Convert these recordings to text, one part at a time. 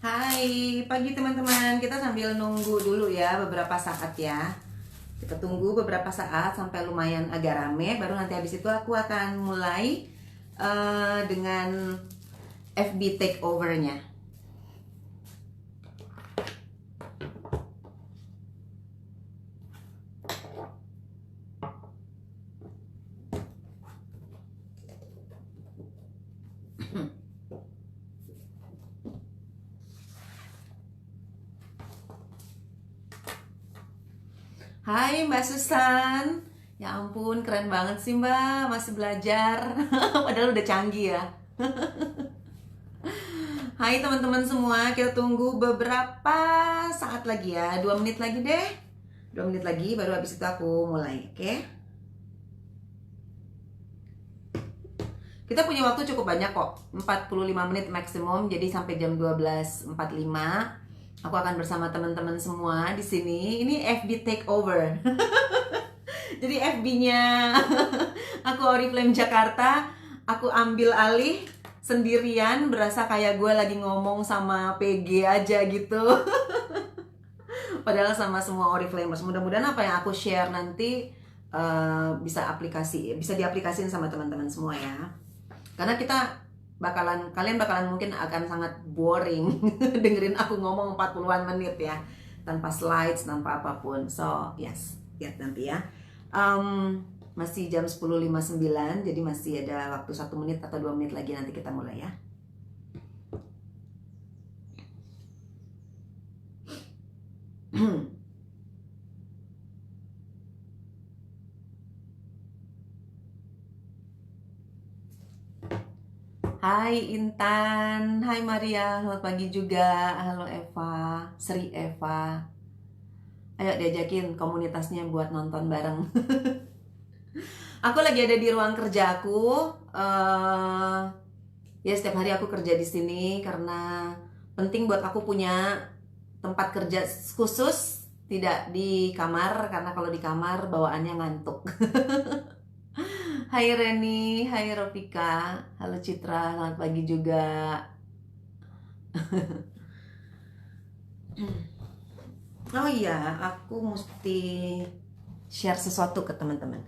Hai, pagi teman-teman. Kita sambil nunggu dulu ya beberapa saat ya. Kita tunggu beberapa saat sampai lumayan agak rame. Baru nanti habis itu aku akan mulai dengan FB takeover-nya. Hai Mbak Susan. Ya ampun, keren banget sih Mbak, masih belajar. Padahal udah canggih ya. Hai teman-teman semua, kita tunggu beberapa saat lagi ya. 2 menit lagi deh. 2 menit lagi baru habis itu aku mulai, oke? Kita punya waktu cukup banyak kok, 45 menit maksimum, jadi sampai jam 12.45 aku akan bersama teman-teman semua di sini. Ini FB takeover. Jadi FB-nya aku Oriflame Jakarta, aku ambil alih sendirian, berasa kayak gue lagi ngomong sama PG aja gitu. Padahal sama semua Oriflamers. Mudah-mudahan apa yang aku share nanti bisa diaplikasiin sama teman-teman semua ya. Karena kalian bakalan mungkin akan sangat boring dengerin aku ngomong 40-an menit ya, tanpa slides, tanpa apapun. So yes, lihat nanti ya. Masih jam 10.59, jadi masih ada waktu 1 menit atau 2 menit lagi, nanti kita mulai ya. Hai Intan, hai Maria, selamat pagi juga. Halo Eva, Sri Eva. Ayo diajakin komunitasnya buat nonton bareng. Aku lagi ada di ruang kerja aku. Ya setiap hari aku kerja di sini karena penting buat aku punya tempat kerja khusus, tidak di kamar, karena kalau di kamar bawaannya ngantuk. Hai Reni, hai Ropika, halo Citra, selamat pagi juga. Oh iya, aku mesti share sesuatu ke teman-teman.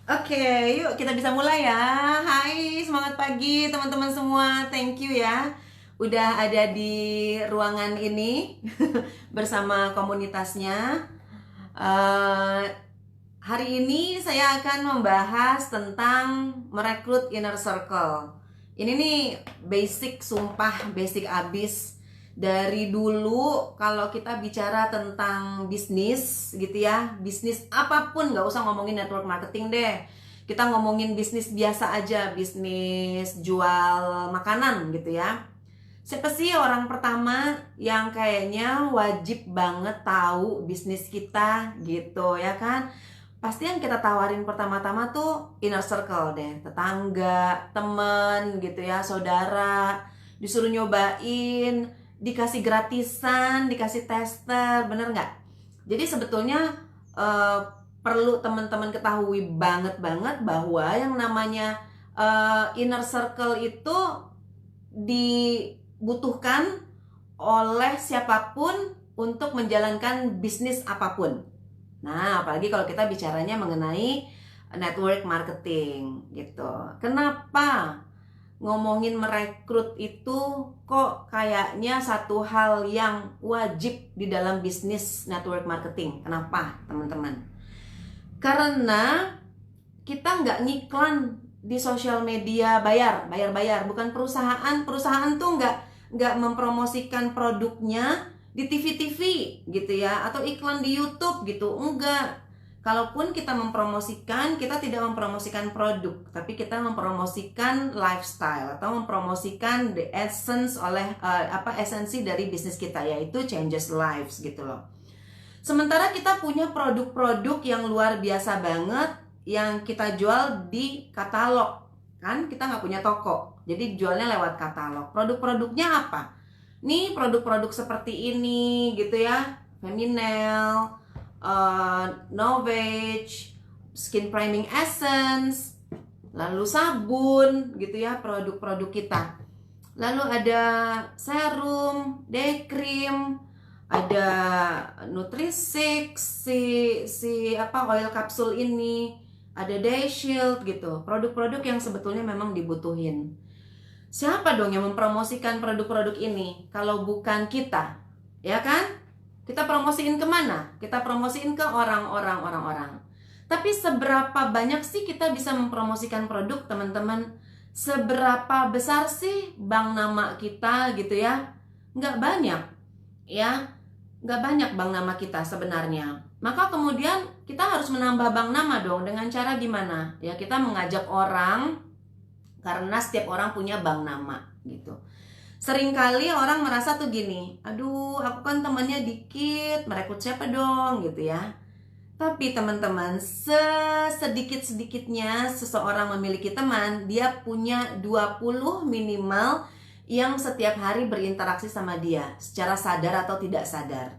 Oke, yuk kita bisa mulai ya. Hai, semangat pagi teman-teman semua. Thank you ya udah ada di ruangan ini bersama komunitasnya. Hari ini saya akan membahas tentang merekrut inner circle. Ini nih basic, sumpah basic abis. Dari dulu kalau kita bicara tentang bisnis gitu ya, bisnis apapun, nggak usah ngomongin network marketing deh, kita ngomongin bisnis biasa aja, bisnis jual makanan gitu ya. Siapa sih orang pertama yang kayaknya wajib banget tahu bisnis kita gitu ya kan? Pasti yang kita tawarin pertama-tama tuh inner circle deh, tetangga, temen gitu ya, saudara, disuruh nyobain, dikasih gratisan, dikasih tester, bener nggak? Jadi sebetulnya perlu teman-teman ketahui banget bahwa yang namanya inner circle itu dibutuhkan oleh siapapun untuk menjalankan bisnis apapun. Nah, apalagi kalau kita bicaranya mengenai network marketing gitu. Kenapa ngomongin merekrut itu kok kayaknya satu hal yang wajib di dalam bisnis network marketing? Kenapa teman-teman? Karena kita nggak ngiklan di sosial media bayar, bukan perusahaan tuh nggak mempromosikan produknya di TV gitu ya, atau iklan di YouTube gitu, enggak. Kalaupun kita mempromosikan, kita tidak mempromosikan produk, tapi kita mempromosikan lifestyle atau mempromosikan the essence esensi dari bisnis kita, yaitu changes lives gitu loh. Sementara kita punya produk-produk yang luar biasa banget yang kita jual di katalog, kan kita nggak punya toko, jadi jualnya lewat katalog. Produk-produknya apa? nih produk-produk seperti ini gitu ya, Feminel, Novage, Skin Priming Essence, lalu sabun gitu ya, produk-produk kita. Lalu ada serum, day cream, ada Nutrisix, oil kapsul ini, ada day shield gitu. Produk-produk yang sebetulnya memang dibutuhin. Siapa dong yang mempromosikan produk-produk ini kalau bukan kita? Ya kan? Kita promosiin kemana? Kita promosiin ke orang-orang. Tapi seberapa banyak sih kita bisa mempromosikan produk, teman-teman? Seberapa besar sih bank nama kita gitu ya? Nggak banyak, ya. Nggak banyak bank nama kita sebenarnya. Maka kemudian kita harus menambah bank nama dong. Dengan cara gimana? Ya, kita mengajak orang, karena setiap orang punya bank nama gitu. Seringkali orang merasa tuh gini, aduh aku kan temannya dikit, merekrut siapa dong gitu ya. Tapi teman-teman, sedikit-sedikitnya seseorang memiliki teman, dia punya 20 minimal yang setiap hari berinteraksi sama dia, secara sadar atau tidak sadar.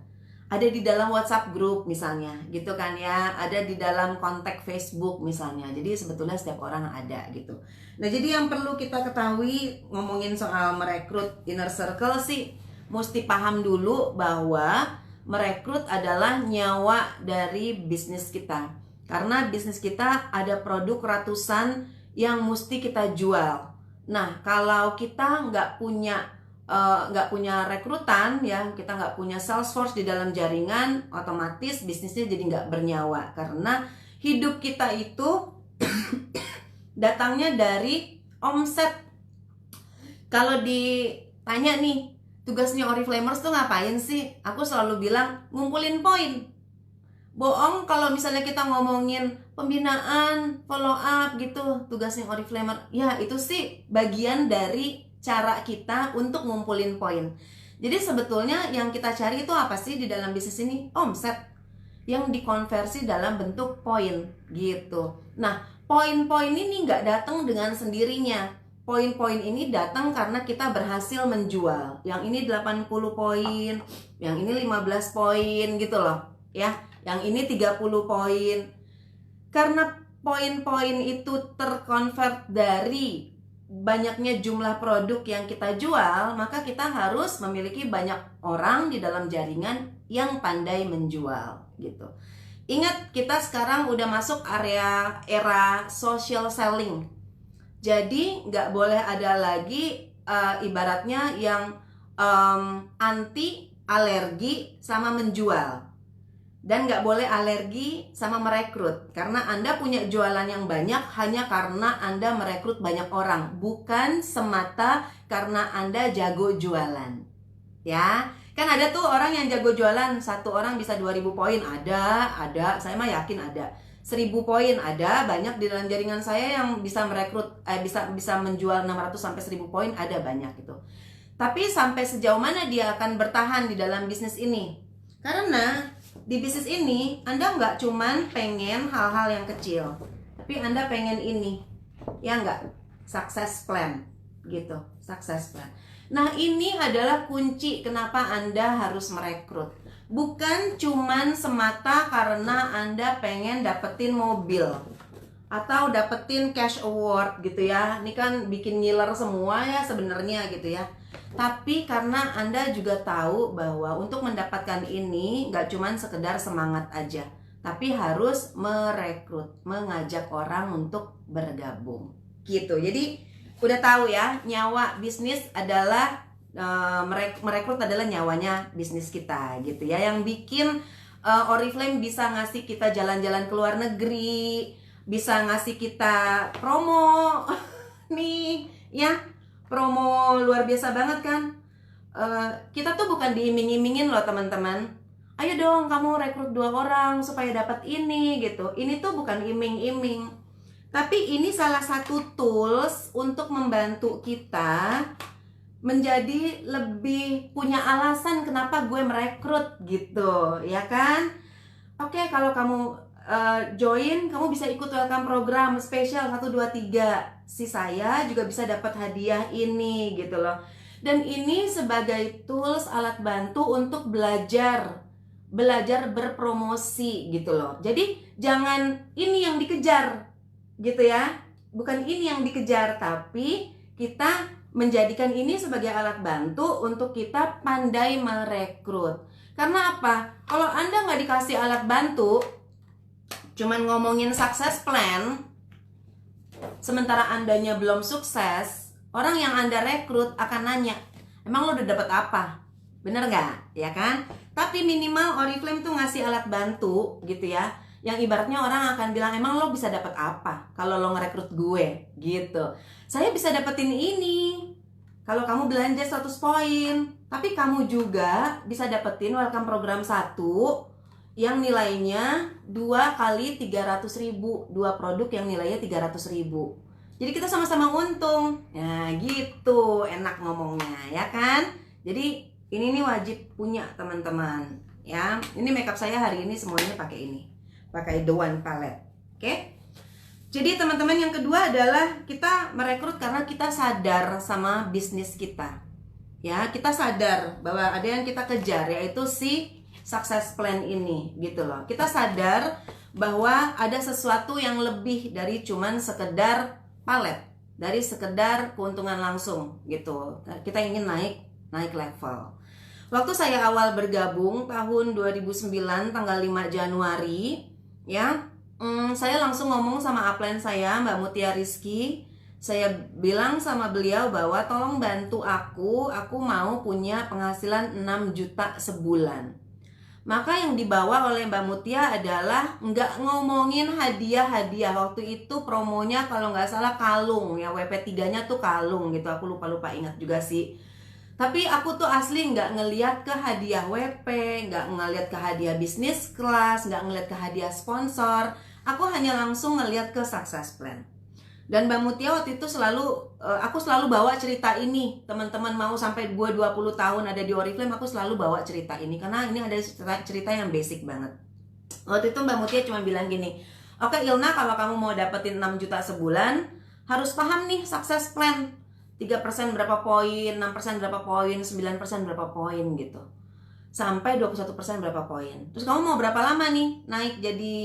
Ada di dalam WhatsApp group misalnya, gitu kan ya. Ada di dalam kontak Facebook misalnya. Jadi sebetulnya setiap orang ada gitu. Nah, jadi yang perlu kita ketahui ngomongin soal merekrut inner circle sih, mesti paham dulu bahwa merekrut adalah nyawa dari bisnis kita. Karena bisnis kita ada produk ratusan yang mesti kita jual. Nah, kalau kita nggak punya rekrutan ya, kita nggak punya sales force di dalam jaringan, otomatis bisnisnya jadi nggak bernyawa. Karena hidup kita itu datangnya dari omset. Kalau ditanya nih, tugasnya Oriflamers tuh ngapain sih? Aku selalu bilang ngumpulin poin. Bohong kalau misalnya kita ngomongin pembinaan, follow up gitu, tugasnya Oriflamer. Ya, itu sih bagian dari cara kita untuk ngumpulin poin. Jadi sebetulnya yang kita cari itu apa sih di dalam bisnis ini? Omset yang dikonversi dalam bentuk poin gitu. Nah, poin-poin ini nggak datang dengan sendirinya. Poin-poin ini datang karena kita berhasil menjual. Yang ini 80 poin, yang ini 15 poin gitu loh. Ya, yang ini 30 poin. Karena poin-poin itu terkonvert dari banyaknya jumlah produk yang kita jual, maka kita harus memiliki banyak orang di dalam jaringan yang pandai menjual gitu. Ingat, kita sekarang udah masuk era social selling. Jadi nggak boleh ada lagi ibaratnya yang anti alergi sama menjual. Dan nggak boleh alergi sama merekrut. Karena Anda punya jualan yang banyak hanya karena Anda merekrut banyak orang, bukan semata karena Anda jago jualan. Ya, kan ada tuh orang yang jago jualan, satu orang bisa 2000 poin, ada, saya mah yakin ada. 1000 poin ada, banyak di dalam jaringan saya yang bisa merekrut, bisa menjual 600 sampai 1000 poin, ada banyak gitu. Tapi sampai sejauh mana dia akan bertahan di dalam bisnis ini? Karena di bisnis ini Anda nggak cuman pengen hal-hal yang kecil, tapi Anda pengen ini, ya nggak? Success plan gitu, success plan. Nah, ini adalah kunci kenapa Anda harus merekrut. Bukan cuman semata karena Anda pengen dapetin mobil atau dapetin cash award gitu ya. Ini kan bikin ngiler semua ya sebenarnya gitu ya. Tapi karena Anda juga tahu bahwa untuk mendapatkan ini nggak cuman sekedar semangat aja, tapi harus merekrut, mengajak orang untuk bergabung gitu. Jadi udah tahu ya, nyawa bisnis adalah merekrut adalah nyawanya bisnis kita gitu ya. Yang bikin Oriflame bisa ngasih kita jalan-jalan ke luar negeri, bisa ngasih kita promo nih ya, promo luar biasa banget kan. Kita tuh bukan diiming-imingin loh teman-teman, ayo dong kamu rekrut 2 orang supaya dapat ini gitu. Ini tuh bukan iming-iming, tapi ini salah satu tools untuk membantu kita menjadi lebih punya alasan kenapa gue merekrut gitu, ya kan? Oke, kalau kamu join, kamu bisa ikut welcome program spesial 1, 2, 3. Si saya juga bisa dapat hadiah ini gitu loh. Dan ini sebagai tools, alat bantu untuk belajar berpromosi gitu loh. Jadi jangan ini yang dikejar gitu ya. Bukan ini yang dikejar, tapi kita menjadikan ini sebagai alat bantu untuk kita pandai merekrut. Karena apa? Kalau Anda nggak dikasih alat bantu, cuman ngomongin success plan, sementara Andanya belum sukses, orang yang Anda rekrut akan nanya, emang lo udah dapet apa? Bener nggak? Ya kan? Tapi minimal Oriflame tuh ngasih alat bantu gitu ya, yang ibaratnya orang akan bilang, emang lo bisa dapet apa kalau lo ngerekrut gue gitu. Saya bisa dapetin ini kalau kamu belanja 100 poin. Tapi kamu juga bisa dapetin welcome program 1 yang nilainya 2 kali 300.000, 2 produk yang nilainya 300.000. Jadi kita sama-sama untung. Nah gitu, enak ngomongnya ya kan. Jadi ini nih wajib punya teman-teman ya. Ini makeup saya hari ini semuanya pakai ini, pakai The One Palette. Oke. Jadi teman-teman, yang kedua adalah kita merekrut karena kita sadar sama bisnis kita. Ya, kita sadar bahwa ada yang kita kejar, yaitu si success plan ini gitu loh. Kita sadar bahwa ada sesuatu yang lebih dari cuman sekedar palet, dari sekedar keuntungan langsung gitu. Kita ingin naik level. Waktu saya awal bergabung tahun 2009 tanggal 5 Januari ya, saya langsung ngomong sama upline saya, Mbak Mutia Rizky. Saya bilang sama beliau bahwa tolong bantu aku mau punya penghasilan 6 juta sebulan. Maka yang dibawa oleh Mbak Mutia adalah nggak ngomongin hadiah-hadiah. Waktu itu promonya kalau nggak salah kalung ya, WP3-nya tuh kalung gitu. Aku lupa ingat juga sih. Tapi aku tuh asli nggak ngeliat ke hadiah WP, nggak ngeliat ke hadiah bisnis kelas, nggak ngeliat ke hadiah sponsor. Aku hanya langsung ngeliat ke success plan. Dan Mbak Mutia waktu itu aku selalu bawa cerita ini. Teman-teman mau sampai gue 20 tahun ada di Oriflame, aku selalu bawa cerita ini. Karena ini ada cerita yang basic banget. Waktu itu Mbak Mutia cuma bilang gini, oke Ilna, kalau kamu mau dapetin 6 juta sebulan, harus paham nih success plan. 3% berapa poin, 6% berapa poin, 9% berapa poin gitu. Sampai 21% berapa poin. Terus kamu mau berapa lama nih naik jadi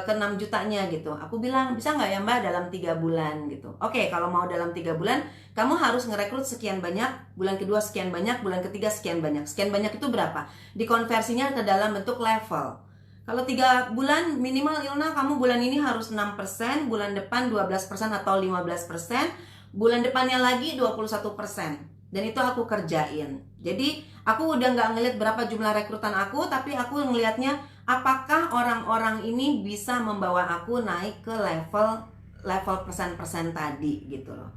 ke 6 jutanya gitu. Aku bilang, bisa nggak ya Mbak dalam 3 bulan gitu. Oke, kalau mau dalam 3 bulan, kamu harus ngerekrut sekian banyak, bulan kedua sekian banyak, bulan ketiga sekian banyak. Sekian banyak itu berapa? Dikonversinya ke dalam bentuk level. Kalau 3 bulan minimal Ilna, kamu bulan ini harus 6%, bulan depan 12% atau 15%, bulan depannya lagi 21%. Dan itu aku kerjain. Jadi aku udah nggak ngeliat berapa jumlah rekrutan aku, tapi aku ngelihatnya apakah orang-orang ini bisa membawa aku naik ke level persen-persen tadi gitu loh.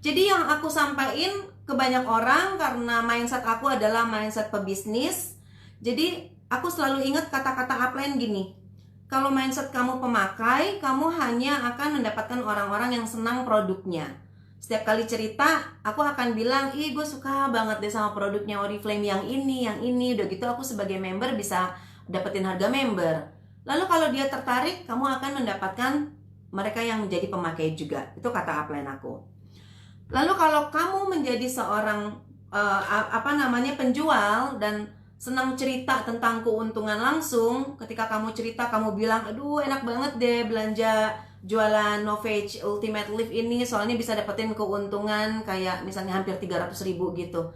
Jadi yang aku sampaikan ke banyak orang, karena mindset aku adalah mindset pebisnis. Jadi aku selalu ingat kata-kata upline gini, kalau mindset kamu pemakai, kamu hanya akan mendapatkan orang-orang yang senang produknya. Setiap kali cerita, aku akan bilang, ih gue suka banget deh sama produknya Oriflame yang ini. Udah gitu aku sebagai member bisa dapetin harga member. Lalu kalau dia tertarik, kamu akan mendapatkan mereka yang menjadi pemakai juga. Itu kata upline aku. Lalu kalau kamu menjadi seorang penjual dan senang cerita tentang keuntungan langsung, ketika kamu cerita, kamu bilang, aduh enak banget deh belanja jualan Novage Ultimate Lift ini, soalnya bisa dapetin keuntungan kayak misalnya hampir 300.000 gitu.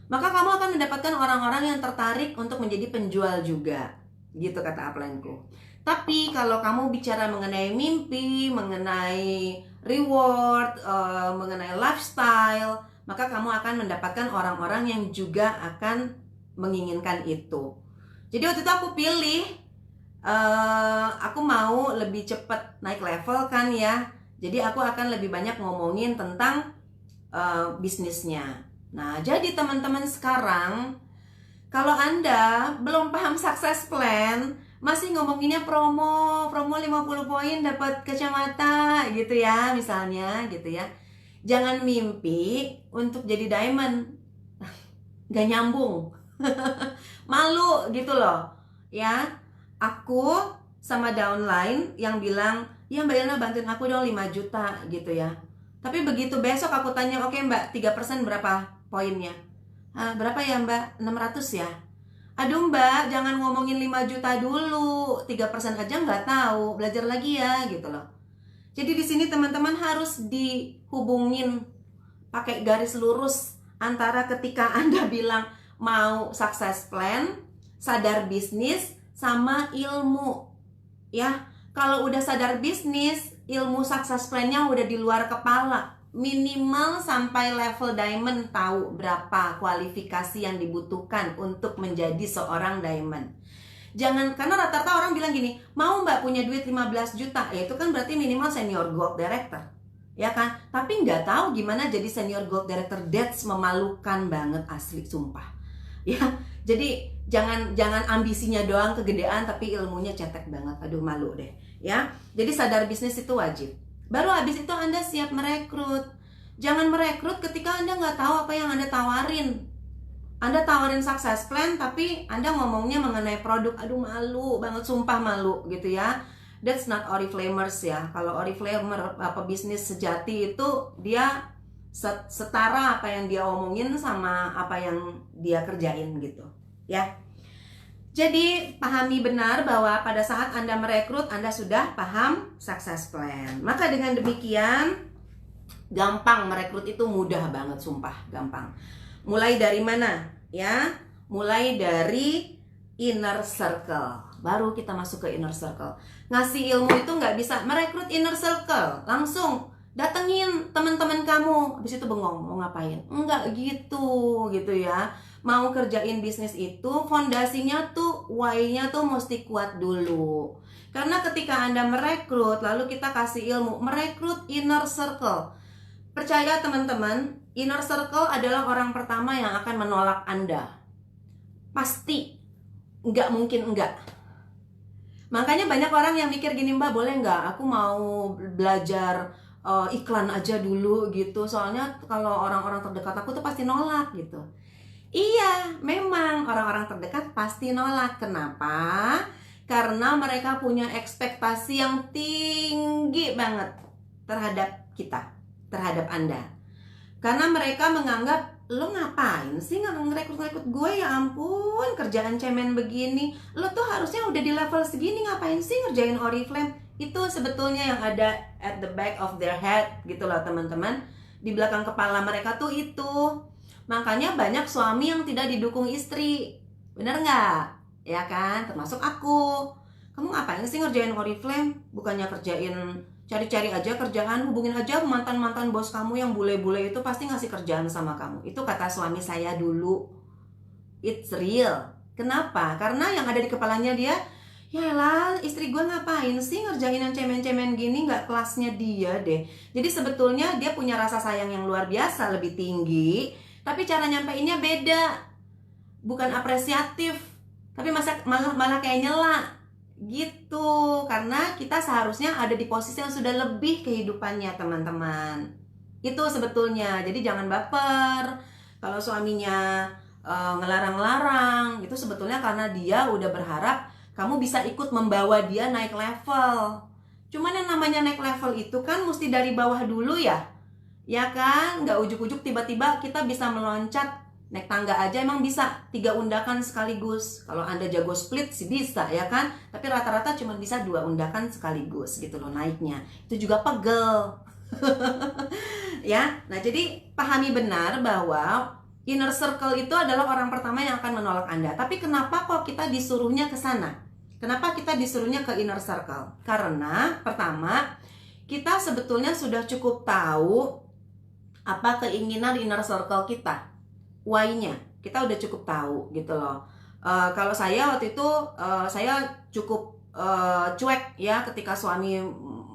Maka kamu akan mendapatkan orang-orang yang tertarik untuk menjadi penjual juga. Gitu kata upline-ku. Tapi kalau kamu bicara mengenai mimpi, mengenai reward, mengenai lifestyle, maka kamu akan mendapatkan orang-orang yang juga akan menginginkan itu. Jadi waktu itu aku pilih, aku mau lebih cepat naik level kan ya. Jadi aku akan lebih banyak ngomongin tentang bisnisnya. Nah, jadi teman-teman sekarang, kalau Anda belum paham success plan, masih ngomonginnya promo 50 poin dapat kacamata gitu ya, misalnya gitu ya. Jangan mimpi untuk jadi diamond. Gak nyambung. Malu gitu loh. Ya, aku sama downline yang bilang, ya Mbak Ilna bantuin aku dong 5 juta gitu ya. Tapi begitu besok aku tanya, oke Mbak 3% berapa poinnya. Berapa ya Mbak? 600 ya? Aduh Mbak, jangan ngomongin 5 juta dulu, 3% aja nggak tahu, belajar lagi ya gitu loh. Jadi di sini teman-teman harus dihubungin pakai garis lurus antara ketika Anda bilang mau success plan, sadar bisnis, sama ilmu. Ya, kalau udah sadar bisnis, ilmu success plan-nya udah di luar kepala. Minimal sampai level diamond tahu berapa kualifikasi yang dibutuhkan untuk menjadi seorang diamond. Jangan, karena rata-rata orang bilang gini, mau Mbak punya duit 15 juta, ya itu kan berarti minimal senior gold director, ya kan? Tapi nggak tahu gimana jadi senior gold director. That's memalukan banget, asli, sumpah. Ya, jadi jangan ambisinya doang kegedean tapi ilmunya cetek banget. Aduh, malu deh. Ya, jadi sadar bisnis itu wajib. Baru habis itu Anda siap merekrut. Jangan merekrut ketika Anda nggak tahu apa yang Anda tawarin. Anda tawarin success plan tapi Anda ngomongnya mengenai produk. Aduh, malu banget, sumpah malu gitu ya. That's not Oriflamers ya. Kalau Oriflamer apa bisnis sejati itu dia setara apa yang dia omongin sama apa yang dia kerjain gitu ya. Jadi pahami benar bahwa pada saat Anda merekrut, Anda sudah paham success plan. Maka dengan demikian, gampang merekrut itu, mudah banget, sumpah gampang. Mulai dari mana? Ya, mulai dari inner circle. Baru kita masuk ke inner circle. Ngasih ilmu itu nggak bisa merekrut inner circle. Langsung datengin teman-teman kamu. Habis itu bengong, mau ngapain? Enggak gitu ya. Mau kerjain bisnis itu, fondasinya tuh, why-nya tuh mesti kuat dulu. Karena ketika Anda merekrut, lalu kita kasih ilmu, merekrut inner circle. Percaya teman-teman, inner circle adalah orang pertama yang akan menolak Anda. Pasti, nggak mungkin enggak. Makanya banyak orang yang mikir gini, Mbak, boleh nggak aku mau belajar iklan aja dulu gitu. Soalnya kalau orang-orang terdekat aku tuh pasti nolak gitu. Iya, memang orang-orang terdekat pasti nolak. Kenapa? Karena mereka punya ekspektasi yang tinggi banget terhadap kita, terhadap Anda. Karena mereka menganggap, lo ngapain sih ngerekrut gue, ya ampun, kerjaan cemen begini. Lo tuh harusnya udah di level segini, ngapain sih ngerjain Oriflame? Itu sebetulnya yang ada at the back of their head gitu loh teman-teman. Di belakang kepala mereka tuh itu. Makanya banyak suami yang tidak didukung istri. Bener nggak? Ya kan? Termasuk aku. Kamu ngapain sih ngerjain Oriflame? Bukannya kerjain, cari-cari aja kerjaan, hubungin aja mantan-mantan bos kamu yang bule-bule itu pasti ngasih kerjaan sama kamu. Itu kata suami saya dulu. It's real. Kenapa? Karena yang ada di kepalanya dia, yalah, istri gue ngapain sih ngerjain yang cemen-cemen gini, nggak kelasnya dia deh. Jadi sebetulnya dia punya rasa sayang yang luar biasa, lebih tinggi. Tapi cara nyampeinnya beda. Bukan apresiatif, tapi malah kayak nyela gitu. Karena kita seharusnya ada di posisi yang sudah lebih kehidupannya teman-teman. Itu sebetulnya. Jadi jangan baper kalau suaminya ngelarang-larang. Itu sebetulnya karena dia udah berharap kamu bisa ikut membawa dia naik level. Cuman yang namanya naik level itu kan mesti dari bawah dulu ya. Ya kan, nggak ujuk-ujuk tiba-tiba kita bisa meloncat. Naik tangga aja emang bisa 3 undakan sekaligus. Kalau Anda jago split sih bisa ya kan. Tapi rata-rata cuma bisa 2 undakan sekaligus gitu loh naiknya. Itu juga pegel. Ya, nah jadi pahami benar bahwa inner circle itu adalah orang pertama yang akan menolak Anda. Tapi kenapa kok kita disuruhnya ke sana? Kenapa kita disuruhnya ke inner circle? Karena pertama, kita sebetulnya sudah cukup tahu apa keinginan inner circle kita, why-nya kita udah cukup tahu gitu loh. Kalau saya waktu itu saya cukup cuek ya ketika suami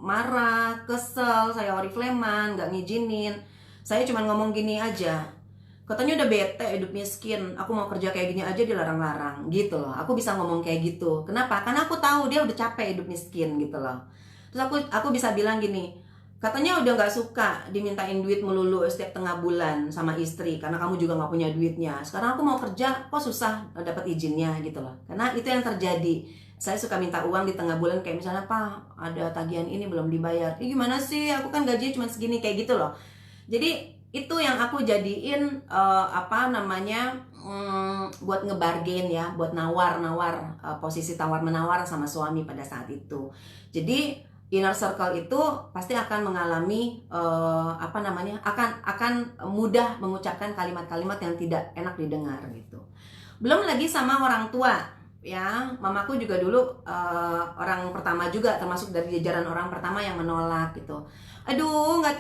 marah, kesel, saya Oriflamean, nggak ngizinin. Saya cuma ngomong gini aja, katanya udah bete hidup miskin, aku mau kerja kayak gini aja dilarang-larang gitu loh. Aku bisa ngomong kayak gitu. Kenapa? Karena aku tahu dia udah capek hidup miskin gitu loh. Terus aku bisa bilang gini, katanya udah nggak suka dimintain duit melulu setiap tengah bulan sama istri karena kamu juga nggak punya duitnya. Sekarang aku mau kerja kok susah dapat izinnya gitu loh. Karena itu yang terjadi. Saya suka minta uang di tengah bulan, kayak misalnya, Pak ada tagihan ini belum dibayar. Gimana sih, aku kan gajinya cuma segini, kayak gitu loh. Jadi Itu yang aku jadiin buat ngebargain ya, buat nawar-nawar, posisi tawar-menawar sama suami pada saat itu. Jadi inner circle itu pasti akan mengalami akan mudah mengucapkan kalimat-kalimat yang tidak enak didengar gitu. Belum lagi sama orang tua ya. Mamaku juga dulu orang pertama juga, termasuk dari jajaran orang pertama yang menolak gitu. Aduh, nggak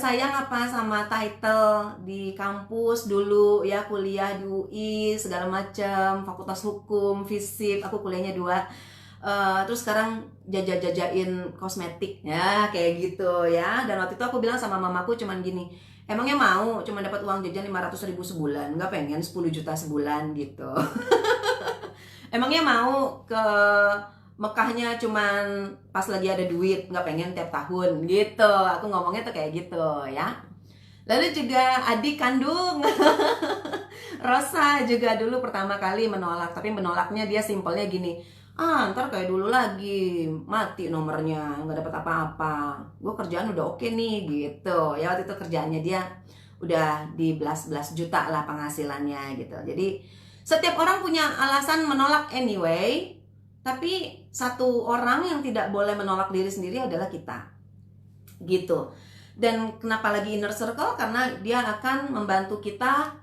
sayang apa sama title di kampus dulu ya, kuliah di UI segala macam, fakultas hukum, FISIP, aku kuliahnya 2. Terus sekarang jajain kosmetik ya, kayak gitu ya. Dan waktu itu aku bilang sama mamaku cuman gini, emangnya mau cuma dapat uang jajan 500.000 sebulan, nggak pengen 10 juta sebulan gitu. Emangnya mau ke Mekahnya cuman pas lagi ada duit, nggak pengen tiap tahun gitu. Aku ngomongnya tuh kayak gitu ya. Lalu juga adik kandung Rosa juga dulu pertama kali menolak, tapi menolaknya dia simpelnya gini, ntar kayak dulu lagi, mati nomornya, nggak dapat apa-apa, gue kerjaan udah oke nih gitu ya. Waktu itu kerjaannya dia udah di belas juta lah penghasilannya gitu. Jadi setiap orang punya alasan menolak anyway, tapi satu orang yang tidak boleh menolak diri sendiri adalah kita gitu. Dan kenapa lagi inner circle? Karena dia akan membantu kita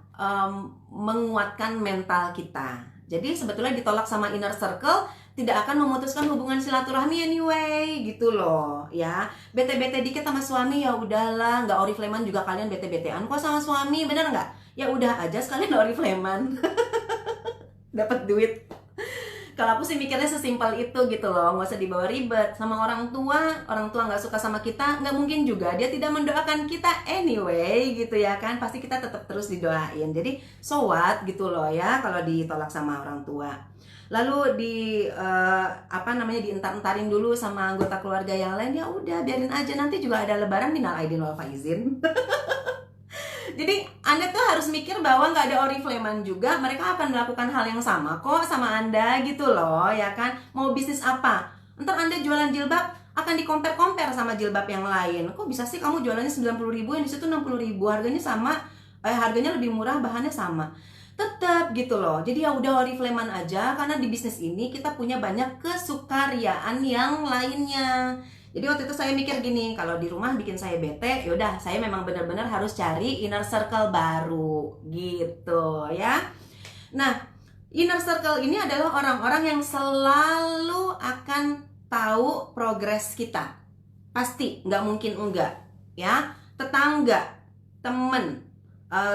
menguatkan mental kita. Jadi sebetulnya ditolak sama inner circle tidak akan memutuskan hubungan silaturahmi anyway gitu loh ya. Bete-bete dikit sama suami ya udahlah, nggak orifleman juga kalian bete-betean kok sama suami, bener nggak? Ya udah aja sekalian orifleman dapat duit. Kalau aku sih mikirnya sesimpel itu gitu loh, nggak usah dibawa ribet. Sama orang tua nggak suka sama kita, nggak mungkin juga dia tidak mendoakan kita anyway gitu ya kan. Pasti kita tetap terus didoain. Jadi so what gitu loh ya kalau ditolak sama orang tua. Lalu dientar-entarin dulu sama anggota keluarga yang lain, ya udah biarin aja, nanti juga ada lebaran, minal aidin wal faizin. Jadi Anda tuh harus mikir bahwa nggak ada orifleman juga, mereka akan melakukan hal yang sama kok sama Anda gitu loh ya kan. Mau bisnis apa, ntar Anda jualan jilbab akan di-compare sama jilbab yang lain. Kok bisa sih kamu jualannya 90.000, yang di situ 60.000, harganya sama, harganya lebih murah, bahannya sama. Tetap gitu loh. Jadi ya udah orifleman aja, karena di bisnis ini kita punya banyak kesukariaan yang lainnya. Jadi waktu itu saya mikir gini, kalau di rumah bikin saya bete, yaudah saya memang benar-benar harus cari inner circle baru gitu ya. Nah, inner circle ini adalah orang-orang yang selalu akan tahu progres kita. Pasti, nggak mungkin enggak ya. Tetangga, temen,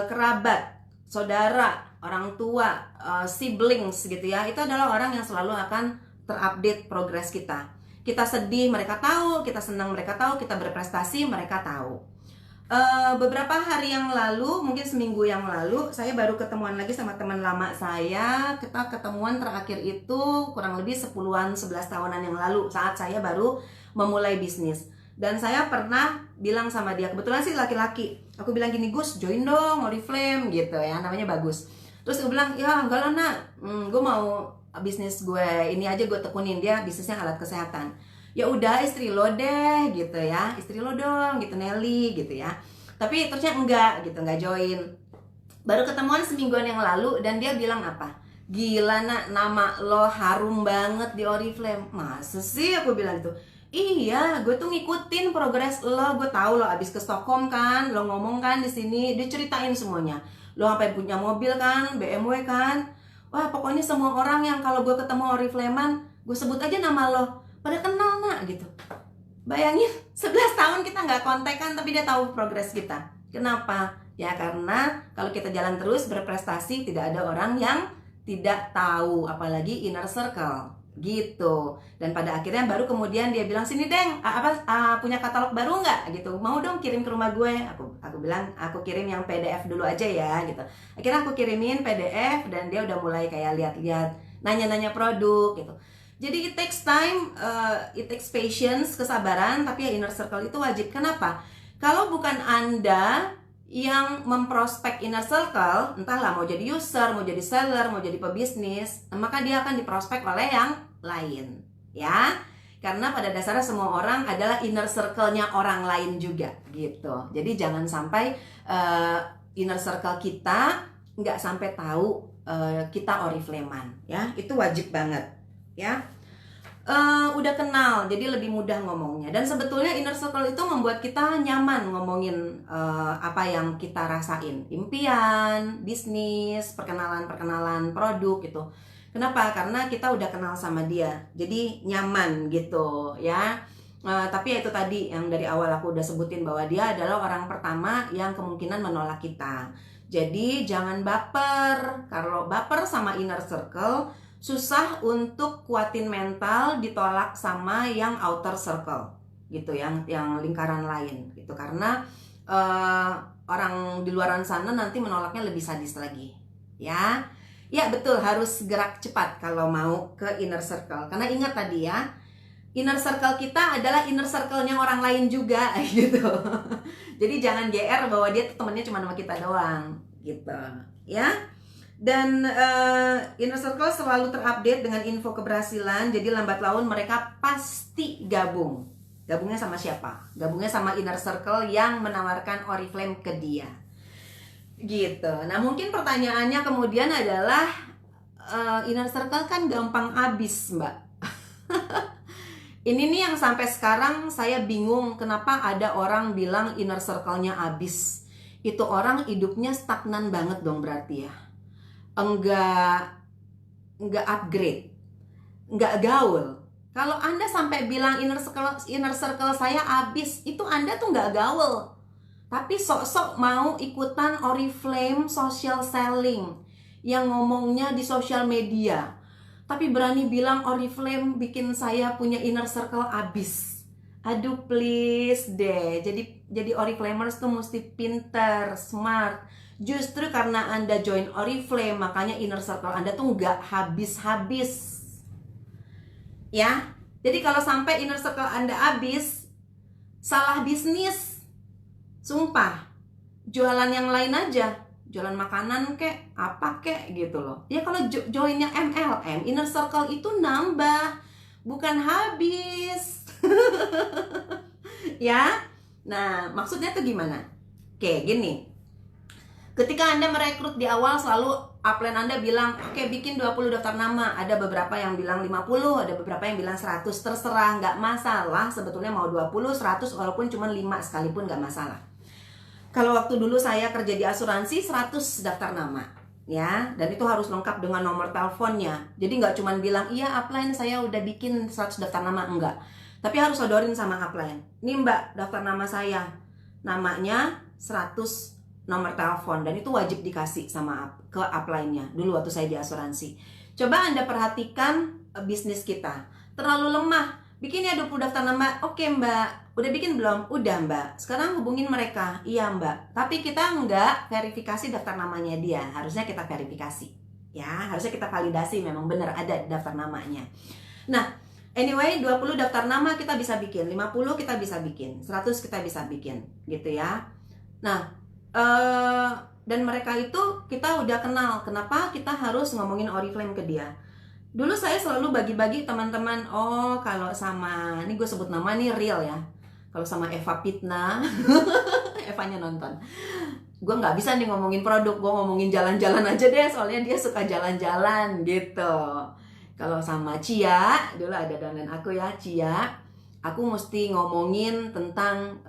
kerabat, saudara, orang tua, siblings gitu ya. Itu adalah orang yang selalu akan terupdate progres kita. Kita sedih, mereka tahu. Kita senang, mereka tahu. Kita berprestasi, mereka tahu. Beberapa hari yang lalu, mungkin seminggu yang lalu, saya baru ketemuan lagi sama teman lama saya. Kita ketemuan terakhir itu kurang lebih 11 tahunan yang lalu, saat saya baru memulai bisnis. Dan saya pernah bilang sama dia, kebetulan sih laki-laki, aku bilang gini, Gus join dong Oriflame gitu ya, namanya bagus. Terus gue bilang, ya enggak lah nak, gue mau bisnis gue ini aja gue tekunin. Dia bisnisnya alat kesehatan. Ya udah istri lo deh gitu ya, istri lo dong gitu, Nelly gitu ya. Tapi terusnya enggak gitu, enggak join. Baru ketemuan semingguan yang lalu dan dia bilang apa, gila nak, nama lo harum banget di Oriflame. Masa sih, aku bilang gitu. Iya, gue tuh ngikutin progres lo. Gue tahu lo abis ke Stockholm kan, lo ngomong kan di sini, dia ceritain semuanya. Lo sampai punya mobil kan, BMW kan. Wah, pokoknya semua orang yang kalau gue ketemu Orifleman, gue sebut aja nama lo, pada kenal nak gitu. Bayangin 11 tahun kita nggak kontekan, tapi dia tahu progres kita. Kenapa? Ya karena kalau kita jalan terus berprestasi, tidak ada orang yang tidak tahu, apalagi inner circle gitu. Dan pada akhirnya baru kemudian dia bilang, sini Deng, punya katalog baru nggak gitu, mau dong kirim ke rumah gue. Aku bilang aku kirim yang PDF dulu aja ya gitu. Akhirnya aku kirimin PDF dan dia udah mulai kayak lihat-lihat, nanya-nanya produk gitu. Jadi it takes time, it takes patience, kesabaran, tapi ya inner circle itu wajib. Kenapa? Kalau bukan Anda yang memprospek inner circle, entahlah mau jadi user, mau jadi seller, mau jadi pebisnis, maka dia akan diprospek oleh yang lain ya. Karena pada dasarnya semua orang adalah inner circle-nya orang lain juga gitu. Jadi jangan sampai inner circle kita nggak sampai tahu kita Oriflame-an ya. Itu wajib banget ya. Udah kenal, jadi lebih mudah ngomongnya. Dan sebetulnya inner circle itu membuat kita nyaman ngomongin apa yang kita rasain, impian, bisnis, perkenalan produk gitu. Kenapa? Karena kita udah kenal sama dia, jadi nyaman gitu ya. Tapi ya itu tadi yang dari awal aku udah sebutin bahwa dia adalah orang pertama yang kemungkinan menolak kita. Jadi jangan baper. Kalau baper sama inner circle, susah untuk kuatin mental ditolak sama yang outer circle gitu, yang lingkaran lain gitu. Karena orang di luaran sana nanti menolaknya lebih sadis lagi ya. Ya betul, harus gerak cepat kalau mau ke inner circle. Karena ingat tadi ya, inner circle kita adalah inner circle-nya orang lain juga gitu. Jadi jangan GR bahwa dia temennya cuma sama kita doang gitu ya. Dan inner circle selalu terupdate dengan info keberhasilan. Jadi lambat laun mereka pasti gabung. Gabungnya sama siapa? Gabungnya sama inner circle yang menawarkan Oriflame ke dia gitu. Nah mungkin pertanyaannya kemudian adalah inner circle kan gampang habis, Mbak. Ini nih yang sampai sekarang saya bingung kenapa ada orang bilang inner circle-nya habis. Itu orang hidupnya stagnan banget dong berarti ya. Enggak upgrade, enggak gaul. Kalau Anda sampai bilang inner circle saya habis, itu Anda tuh enggak gaul. Tapi sok-sok mau ikutan Oriflame social selling yang ngomongnya di sosial media. Tapi berani bilang Oriflame bikin saya punya inner circle abis. Aduh please deh. Jadi Oriflamers tuh mesti pinter, smart. Justru karena Anda join Oriflame, makanya inner circle Anda tuh nggak habis-habis. Ya. Jadi kalau sampai inner circle Anda habis, salah bisnis. Sumpah, jualan yang lain aja, jualan makanan kek, apa kek gitu loh. Ya kalau joinnya MLM, inner circle itu nambah, bukan habis. Ya, nah maksudnya tuh gimana? Oke, gini. Ketika Anda merekrut di awal selalu upline Anda bilang, oke bikin 20 daftar nama. Ada beberapa yang bilang 50, ada beberapa yang bilang 100. Terserah, nggak masalah. Sebetulnya mau 20, 100, walaupun cuma 5 sekalipun nggak masalah. Kalau waktu dulu saya kerja di asuransi 100 daftar nama ya, dan itu harus lengkap dengan nomor teleponnya. Jadi nggak cuma bilang iya upline saya udah bikin 100 daftar nama, enggak. Tapi harus sodorin sama upline. Nih Mbak, daftar nama saya. Namanya 100 nomor telepon, dan itu wajib dikasih sama ke upline-nya dulu waktu saya di asuransi. Coba Anda perhatikan bisnis kita. Terlalu lemah. Bikin ya 20 daftar nama. Oke Mbak, udah bikin belum? Udah Mbak. Sekarang hubungin mereka. Iya Mbak. Tapi kita nggak verifikasi daftar namanya dia. Harusnya kita verifikasi. Ya, harusnya kita validasi memang benar ada daftar namanya. Nah, anyway 20 daftar nama kita bisa bikin. 50 kita bisa bikin. 100 kita bisa bikin. Gitu ya. Nah, dan mereka itu kita udah kenal. Kenapa kita harus ngomongin Oriflame ke dia? Dulu saya selalu bagi-bagi teman-teman. Oh, kalau sama, ini gue sebut nama nih real ya. Kalau sama Eva Pitna, Evanya nonton. Gue nggak bisa nih ngomongin produk, gue ngomongin jalan-jalan aja deh. Soalnya dia suka jalan-jalan gitu. Kalau sama Cia, dulu ada downline aku ya, Cia. Aku mesti ngomongin tentang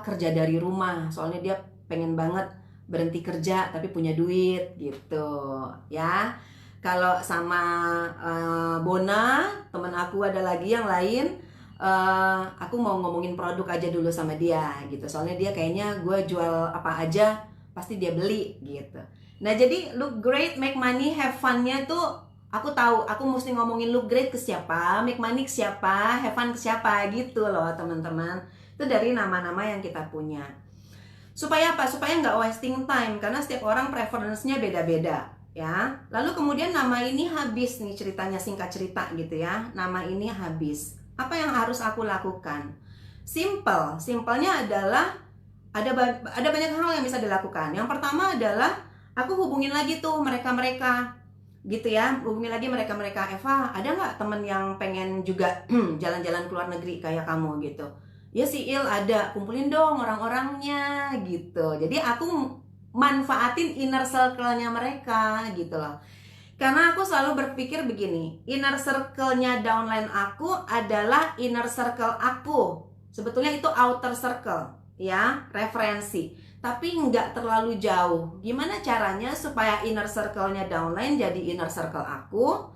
kerja dari rumah. Soalnya dia pengen banget berhenti kerja tapi punya duit gitu ya. Kalau sama Bona, temen aku ada lagi yang lain, aku mau ngomongin produk aja dulu sama dia gitu. Soalnya dia kayaknya gue jual apa aja pasti dia beli gitu. Nah jadi look great, make money, have fun-nya tuh aku tahu. Aku mesti ngomongin look great ke siapa, make money ke siapa, have fun ke siapa gitu loh teman-teman. Itu dari nama-nama yang kita punya. Supaya apa? Supaya nggak wasting time, karena setiap orang preference-nya beda-beda ya. Lalu kemudian nama ini habis nih, ceritanya singkat cerita gitu ya. Nama ini habis. Apa yang harus aku lakukan? Simpelnya adalah ada banyak hal yang bisa dilakukan. Yang pertama adalah aku hubungin lagi tuh mereka-mereka. gitu ya. Hubungi lagi mereka-mereka, Eva, ada nggak temen yang pengen juga jalan-jalan ke luar negeri kayak kamu gitu? Ya si Il ada, kumpulin dong orang-orangnya gitu. Jadi aku manfaatin inner circle-nya mereka gitu loh. Karena aku selalu berpikir begini, inner circle-nya downline aku adalah inner circle aku. Sebetulnya itu outer circle, ya, referensi. Tapi nggak terlalu jauh. Gimana caranya supaya inner circle-nya downline jadi inner circle aku?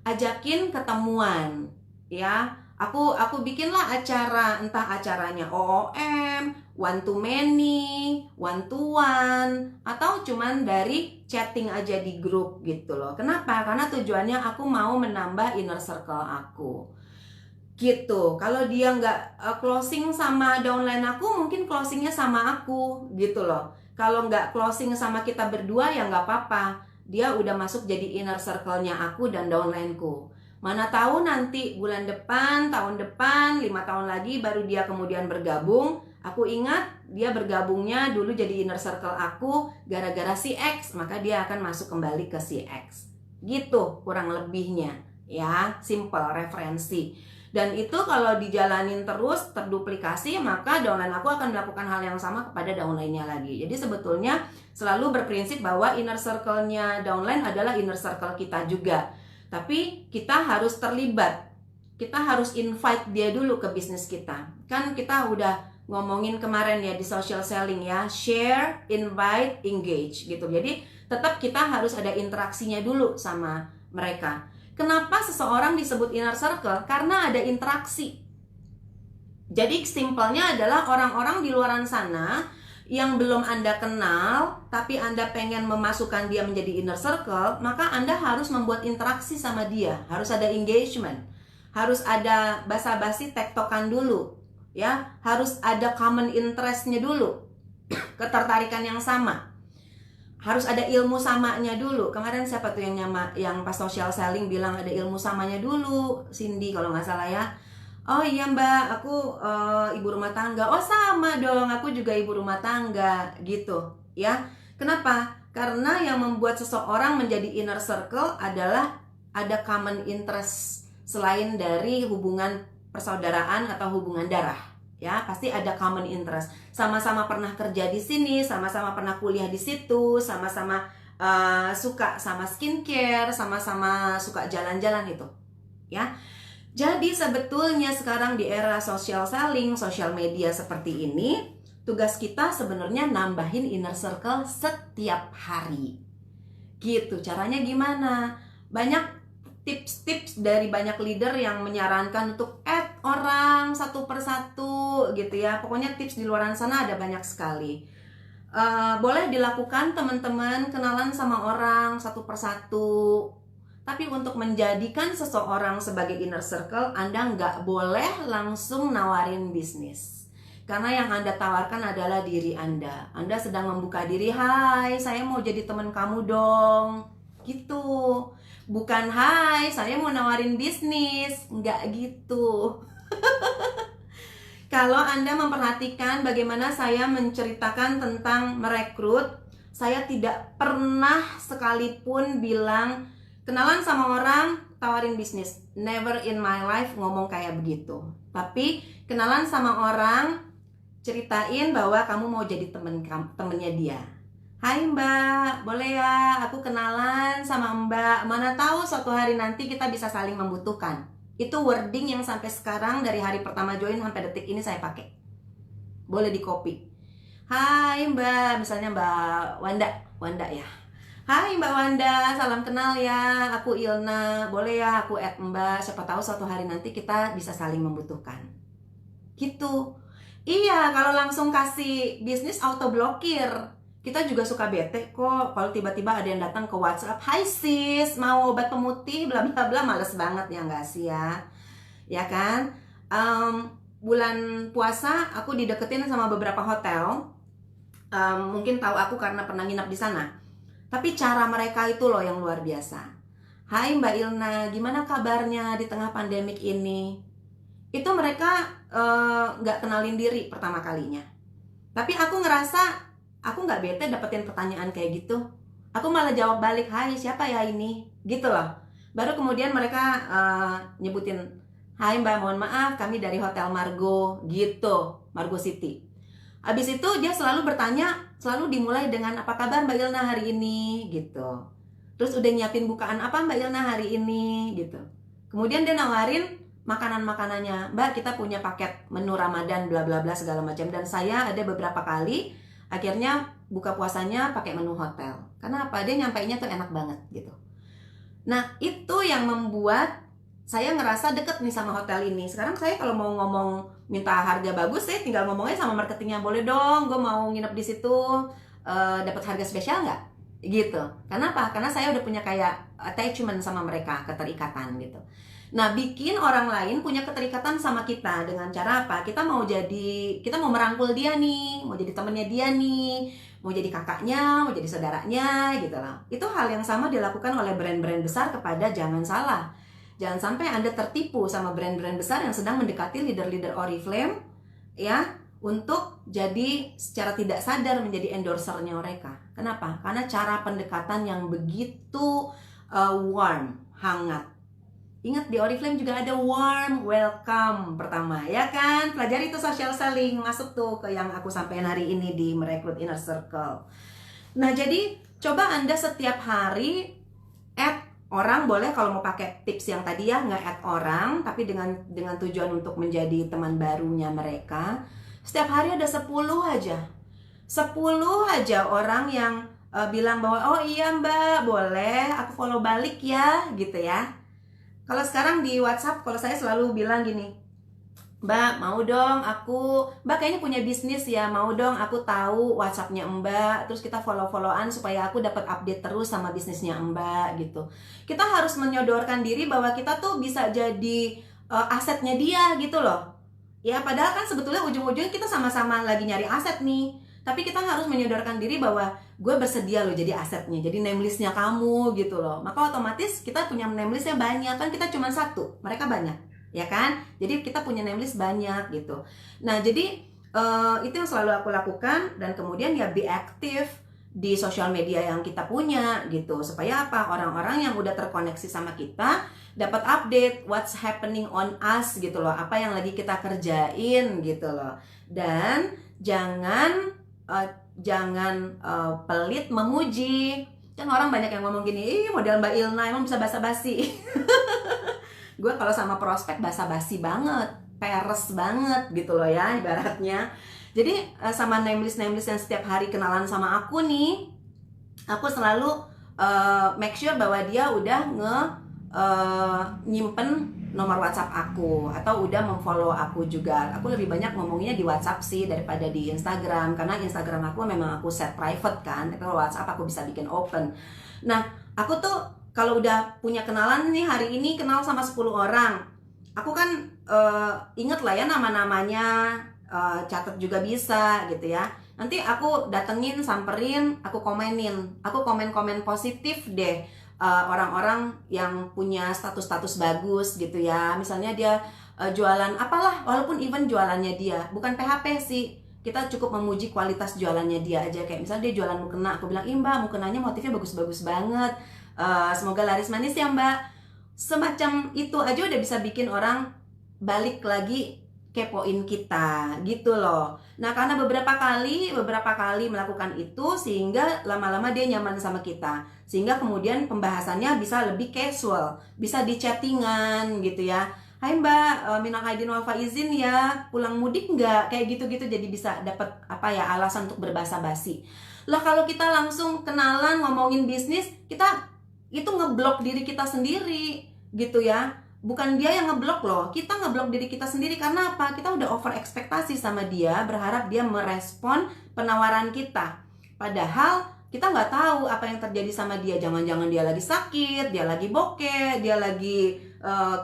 Ajakin ketemuan, ya. Aku bikinlah acara, entah acaranya OOM, one to many, one to one, atau cuman dari chatting aja di grup gitu loh. Kenapa? Karena tujuannya aku mau menambah inner circle aku gitu. Kalau dia nggak closing sama downline aku, mungkin closingnya sama aku gitu loh. Kalau nggak closing sama kita berdua ya nggak apa-apa, dia udah masuk jadi inner circle-nya aku dan downline-ku. Mana tahu nanti bulan depan, tahun depan, 5 tahun lagi baru dia kemudian bergabung. Aku ingat dia bergabungnya dulu jadi inner circle aku gara-gara si X, maka dia akan masuk kembali ke si X. Gitu kurang lebihnya ya, simple referensi. Dan itu kalau dijalanin terus terduplikasi, maka downline aku akan melakukan hal yang sama kepada downline-nya lagi. Jadi sebetulnya selalu berprinsip bahwa inner circle-nya downline adalah inner circle kita juga. Tapi kita harus terlibat. Kita harus invite dia dulu ke bisnis kita. Kan kita udah ngomongin kemarin ya di social selling ya, share, invite, engage gitu. Jadi tetap kita harus ada interaksinya dulu sama mereka. Kenapa seseorang disebut inner circle? Karena ada interaksi. Jadi simpelnya adalah orang-orang di luaran sana yang belum Anda kenal, tapi Anda pengen memasukkan dia menjadi inner circle, maka Anda harus membuat interaksi sama dia. Harus ada engagement. Harus ada basa-basi tektokan dulu. Ya, harus ada common interest-nya dulu. Ketertarikan yang sama. Harus ada ilmu samanya dulu. Kemarin siapa tuh yang pas social selling bilang ada ilmu samanya dulu, Cindy kalau nggak salah ya. Oh iya mbak, aku ibu rumah tangga. Oh sama dong, aku juga ibu rumah tangga gitu ya. Kenapa? Karena yang membuat seseorang menjadi inner circle adalah ada common interest selain dari hubungan persaudaraan atau hubungan darah. Ya, pasti ada common interest. Sama-sama pernah kerja di sini, sama-sama pernah kuliah di situ, sama-sama suka sama skincare, sama-sama suka jalan-jalan itu. Ya. Jadi sebetulnya sekarang di era social selling, social media seperti ini, tugas kita sebenarnya nambahin inner circle setiap hari. Gitu, caranya gimana? Banyak tips-tips dari banyak leader yang menyarankan untuk add orang satu persatu gitu ya. Pokoknya tips di luaran sana ada banyak sekali. Boleh dilakukan teman-teman, kenalan sama orang satu persatu. Tapi untuk menjadikan seseorang sebagai inner circle, Anda nggak boleh langsung nawarin bisnis. Karena yang Anda tawarkan adalah diri Anda. Anda sedang membuka diri, hai saya mau jadi teman kamu dong. Gitu. Bukan, hai saya mau nawarin bisnis. Nggak gitu. Kalau Anda memperhatikan bagaimana saya menceritakan tentang merekrut, saya tidak pernah sekalipun bilang kenalan sama orang, tawarin bisnis. Never in my life ngomong kayak begitu. Tapi kenalan sama orang, ceritain bahwa kamu mau jadi temennya dia. Hai mbak, boleh ya aku kenalan sama mbak. Mana tahu suatu hari nanti kita bisa saling membutuhkan. Itu wording yang sampai sekarang dari hari pertama join sampai detik ini saya pakai. Boleh di copy. Hai mbak, misalnya mbak Wanda ya. Hai mbak Wanda, salam kenal ya. Aku Ilna, boleh ya aku add mbak. Siapa tahu suatu hari nanti kita bisa saling membutuhkan. Gitu. Iya, kalau langsung kasih bisnis auto blokir. Kita juga suka bete kok kalau tiba-tiba ada yang datang ke WhatsApp, hai sis, mau obat pemutih, bla bla bla, males banget ya nggak sih ya? Ya kan? Bulan puasa aku dideketin sama beberapa hotel, mungkin tahu aku karena pernah nginep di sana. Tapi cara mereka itu loh yang luar biasa. Hai Mbak Ilna, gimana kabarnya di tengah pandemik ini? Itu mereka nggak kenalin diri pertama kalinya. Tapi aku ngerasa aku nggak bete dapetin pertanyaan kayak gitu. Aku malah jawab balik, hai siapa ya ini? Gitu loh. Baru kemudian mereka nyebutin, hai mbak, mohon maaf kami dari Hotel Margo, gitu, Margo City. Habis itu dia selalu bertanya, selalu dimulai dengan apa kabar Mbak Ilna hari ini, gitu. Terus udah nyiapin bukaan apa Mbak Ilna hari ini, gitu. Kemudian dia nawarin makanan-makanannya, Mbak kita punya paket menu Ramadan bla bla bla segala macam. Dan saya ada beberapa kali akhirnya buka puasanya pakai menu hotel. Karena apa? Dia nyampainya tuh enak banget gitu. Nah itu yang membuat saya ngerasa deket nih sama hotel ini. Sekarang saya kalau mau ngomong minta harga bagus, saya tinggal ngomongnya sama marketingnya, boleh dong, gue mau nginep di situ, dapat harga spesial nggak? Gitu. Karena apa? Karena saya udah punya kayak attachment sama mereka, keterikatan gitu. Nah, bikin orang lain punya keterikatan sama kita dengan cara apa? Kita mau merangkul dia nih, mau jadi temennya dia nih, mau jadi kakaknya, mau jadi saudaranya gitu lah. Itu hal yang sama dilakukan oleh brand-brand besar kepada, jangan salah. Jangan sampai Anda tertipu sama brand-brand besar yang sedang mendekati leader-leader Oriflame ya, untuk jadi secara tidak sadar menjadi endorsernya mereka. Kenapa? Karena cara pendekatan yang begitu warm, hangat. Ingat di Oriflame juga ada warm welcome pertama, ya kan? Pelajari itu social selling, masuk tuh ke yang aku sampaikan hari ini di Merekrut Inner Circle. Nah, jadi coba Anda setiap hari add orang, boleh kalau mau pakai tips yang tadi ya, nggak add orang, tapi dengan tujuan untuk menjadi teman barunya mereka. Setiap hari ada 10 aja. 10 aja orang yang bilang bahwa, oh iya mbak, boleh aku follow balik ya, gitu ya. Kalau sekarang di WhatsApp, kalau saya selalu bilang gini, Mbak, mau dong Mbak kayaknya punya bisnis ya, mau dong aku tahu WhatsAppnya Mbak, terus kita follow-followan supaya aku dapat update terus sama bisnisnya Mbak gitu. Kita harus menyodorkan diri bahwa kita tuh bisa jadi asetnya dia gitu loh. Ya padahal kan sebetulnya ujung-ujungnya kita sama-sama lagi nyari aset nih. Tapi kita harus menyodorkan diri bahwa gue bersedia loh jadi asetnya, jadi name listnya kamu gitu loh. Maka otomatis kita punya name listnya banyak, kan kita cuma satu, mereka banyak. Ya kan? Jadi kita punya name list banyak gitu. Nah, jadi itu yang selalu aku lakukan. Dan kemudian ya be aktif di sosial media yang kita punya gitu. Supaya apa? Orang-orang yang udah terkoneksi sama kita dapat update what's happening on us gitu loh. Apa yang lagi kita kerjain gitu loh. Dan jangan pelit memuji. Kan orang banyak yang ngomong gini, ih model Mbak Ilna emang bisa basa-basi. Gue kalau sama prospek basa-basi banget, peres banget gitu loh ya ibaratnya. Jadi sama name list yang setiap hari kenalan sama aku nih, aku selalu make sure bahwa dia udah nyimpen nomor WhatsApp aku atau udah memfollow aku juga. Aku lebih banyak ngomongnya di WhatsApp sih daripada di Instagram, karena Instagram aku memang aku set private kan. Kalau WhatsApp aku bisa bikin open. Nah, aku tuh kalau udah punya kenalan nih, hari ini kenal sama 10 orang, aku kan inget lah ya nama-namanya, catat juga bisa gitu ya. Nanti aku datengin, samperin, aku komenin, aku komen-komen positif deh. Orang-orang yang punya status-status bagus gitu ya. Misalnya dia jualan apalah, walaupun even jualannya dia bukan PHP sih, kita cukup memuji kualitas jualannya dia aja. Kayak misalnya dia jualan mukena, aku bilang, ih mbak, mukenanya motifnya bagus-bagus banget, semoga laris manis ya mbak. Semacam itu aja udah bisa bikin orang balik lagi kepoin kita gitu loh. Nah, karena beberapa kali melakukan itu, sehingga lama-lama dia nyaman sama kita, sehingga kemudian pembahasannya bisa lebih casual, bisa di chattingan gitu ya. Hai mbak, minal aidin wal faizin ya, pulang mudik nggak? Kayak gitu-gitu, jadi bisa dapat alasan untuk berbahasa basi. Lah kalau kita langsung kenalan ngomongin bisnis, kita itu ngeblok diri kita sendiri gitu ya. Bukan dia yang ngeblok loh, kita ngeblok diri kita sendiri. Karena apa? Kita udah over ekspektasi sama dia, berharap dia merespon penawaran kita. Padahal kita nggak tahu apa yang terjadi sama dia. Jangan-jangan dia lagi sakit, dia lagi bokeh, dia lagi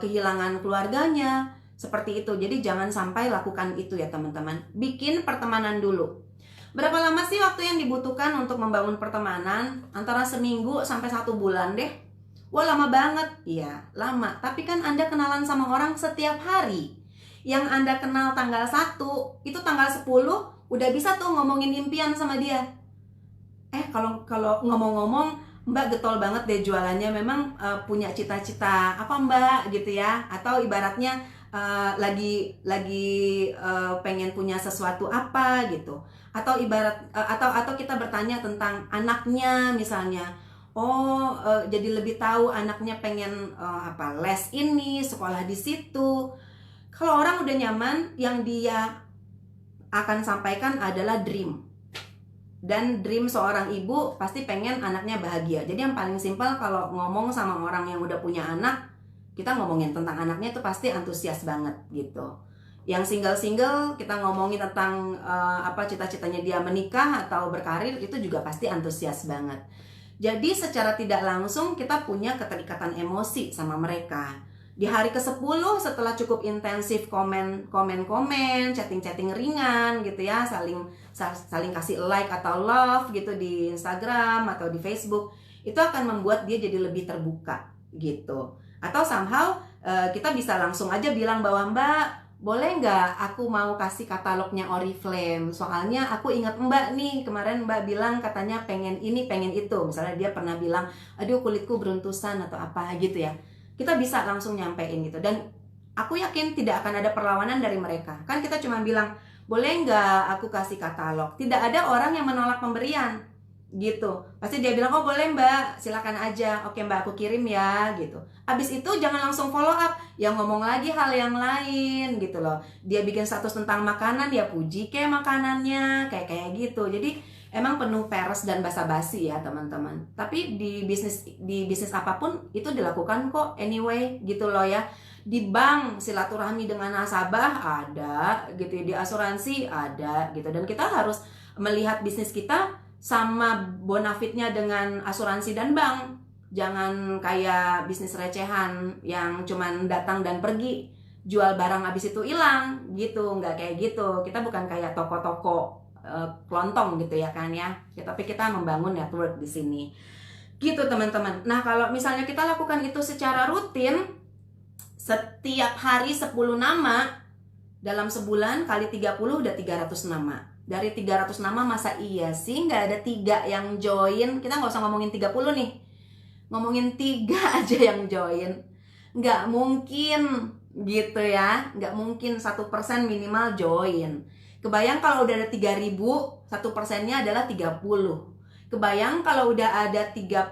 kehilangan keluarganya. Seperti itu. Jadi jangan sampai lakukan itu ya teman-teman. Bikin pertemanan dulu. Berapa lama sih waktu yang dibutuhkan untuk membangun pertemanan? Antara seminggu sampai 1 bulan deh. Wah lama banget, iya lama. Tapi kan Anda kenalan sama orang setiap hari. Yang Anda kenal tanggal 1, itu tanggal 10 udah bisa tuh ngomongin impian sama dia. kalau kalau ngomong-ngomong Mbak getol banget deh jualannya, memang punya cita-cita apa Mbak gitu ya, atau ibaratnya lagi pengen punya sesuatu apa gitu, atau atau kita bertanya tentang anaknya misalnya, jadi lebih tahu anaknya pengen les ini, sekolah di situ. Kalau orang udah nyaman, yang dia akan sampaikan adalah dream. Dan dream seorang ibu pasti pengen anaknya bahagia. Jadi yang paling simpel kalau ngomong sama orang yang udah punya anak, kita ngomongin tentang anaknya itu pasti antusias banget gitu. Yang single-single kita ngomongin tentang cita-citanya dia menikah atau berkarir, itu juga pasti antusias banget. Jadi secara tidak langsung kita punya keterikatan emosi sama mereka. Di hari ke-10 setelah cukup intensif komen, chatting-chatting ringan gitu ya, saling kasih like atau love gitu di Instagram atau di Facebook, itu akan membuat dia jadi lebih terbuka gitu. Atau somehow kita bisa langsung aja bilang bahwa Mbak, boleh nggak aku mau kasih katalognya Oriflame, soalnya aku ingat Mbak nih, kemarin Mbak bilang katanya pengen ini pengen itu. Misalnya dia pernah bilang, aduh kulitku beruntusan atau apa gitu ya. Kita bisa langsung nyampein gitu. Dan aku yakin tidak akan ada perlawanan dari mereka. Kan kita cuma bilang, boleh nggak aku kasih katalog? Tidak ada orang yang menolak pemberian gitu. Pasti dia bilang, oh boleh Mbak, silakan aja. Oke Mbak, aku kirim ya gitu. Abis itu jangan langsung follow up, yang ngomong lagi hal yang lain gitu loh. Dia bikin status tentang makanan, dia puji kayak makanannya, kayak gitu. Jadi emang penuh peres dan basa-basi ya teman-teman. Tapi di bisnis apapun itu dilakukan kok anyway gitu loh ya. Di bank silaturahmi dengan nasabah ada gitu, di asuransi ada gitu. Dan kita harus melihat bisnis kita sama bonafitnya dengan asuransi dan bank. Jangan kayak bisnis recehan yang cuman datang dan pergi, jual barang habis itu hilang gitu. Nggak kayak gitu. Kita bukan kayak toko-toko kelontong gitu ya kan ya. Tapi kita membangun network di sini gitu teman-teman. Nah kalau misalnya kita lakukan itu secara rutin, setiap hari 10 nama, dalam sebulan kali 30 udah 300 nama. Dari 300 nama masa iya sih nggak ada 3 yang join? Kita nggak usah ngomongin 30 nih, ngomongin 3 aja yang join. Nggak mungkin gitu ya, nggak mungkin 1% minimal join. Kebayang kalau udah ada 3.000, 1%-nya adalah 30. Kebayang kalau udah ada 30.000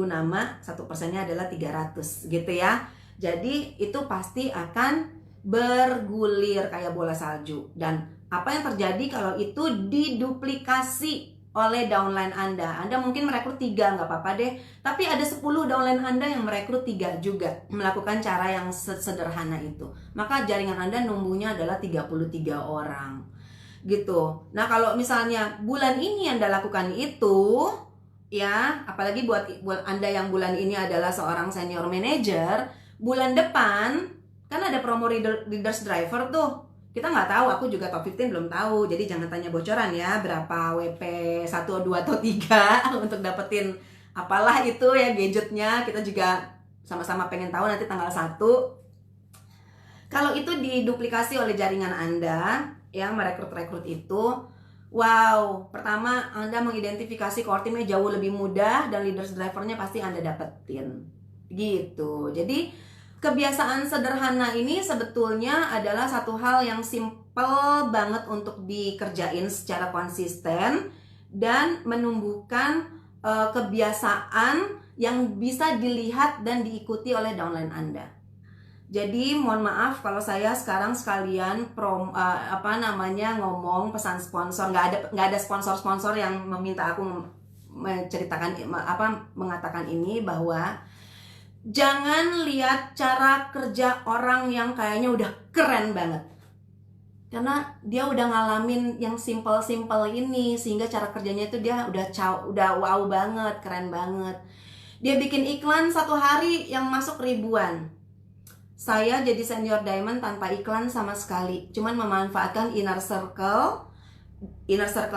nama, 1%-nya adalah 300 gitu ya. Jadi itu pasti akan bergulir kayak bola salju. Dan apa yang terjadi kalau itu diduplikasi oleh downline Anda? Anda mungkin merekrut 3, nggak apa-apa deh. Tapi ada 10 downline Anda yang merekrut 3 juga, melakukan cara yang sederhana itu. Maka jaringan Anda numbuhnya adalah 33 orang. Gitu. Nah kalau misalnya bulan ini Anda lakukan itu ya, apalagi buat Anda yang bulan ini adalah seorang senior manager, bulan depan kan ada promo leaders driver tuh. Kita nggak tahu, aku juga top 15 belum tahu, jadi jangan tanya bocoran ya berapa WP 1, 2, atau 3 untuk dapetin apalah itu ya gadgetnya. Kita juga sama-sama pengen tahu nanti tanggal 1. Kalau itu diduplikasi oleh jaringan Anda yang merekrut itu, wow, pertama Anda mengidentifikasi core teamnya jauh lebih mudah dan leaders drivernya pasti Anda dapetin gitu. Jadi kebiasaan sederhana ini sebetulnya adalah satu hal yang simple banget untuk dikerjain secara konsisten dan menumbuhkan kebiasaan yang bisa dilihat dan diikuti oleh downline Anda. Jadi mohon maaf kalau saya sekarang sekalian ngomong pesan sponsor. Nggak ada sponsor yang meminta aku menceritakan mengatakan ini, bahwa jangan lihat cara kerja orang yang kayaknya udah keren banget, karena dia udah ngalamin yang simple ini, sehingga cara kerjanya itu dia udah wow banget, keren banget. Dia bikin iklan 1 hari yang masuk ribuan. Saya jadi senior diamond tanpa iklan sama sekali, cuman memanfaatkan inner circle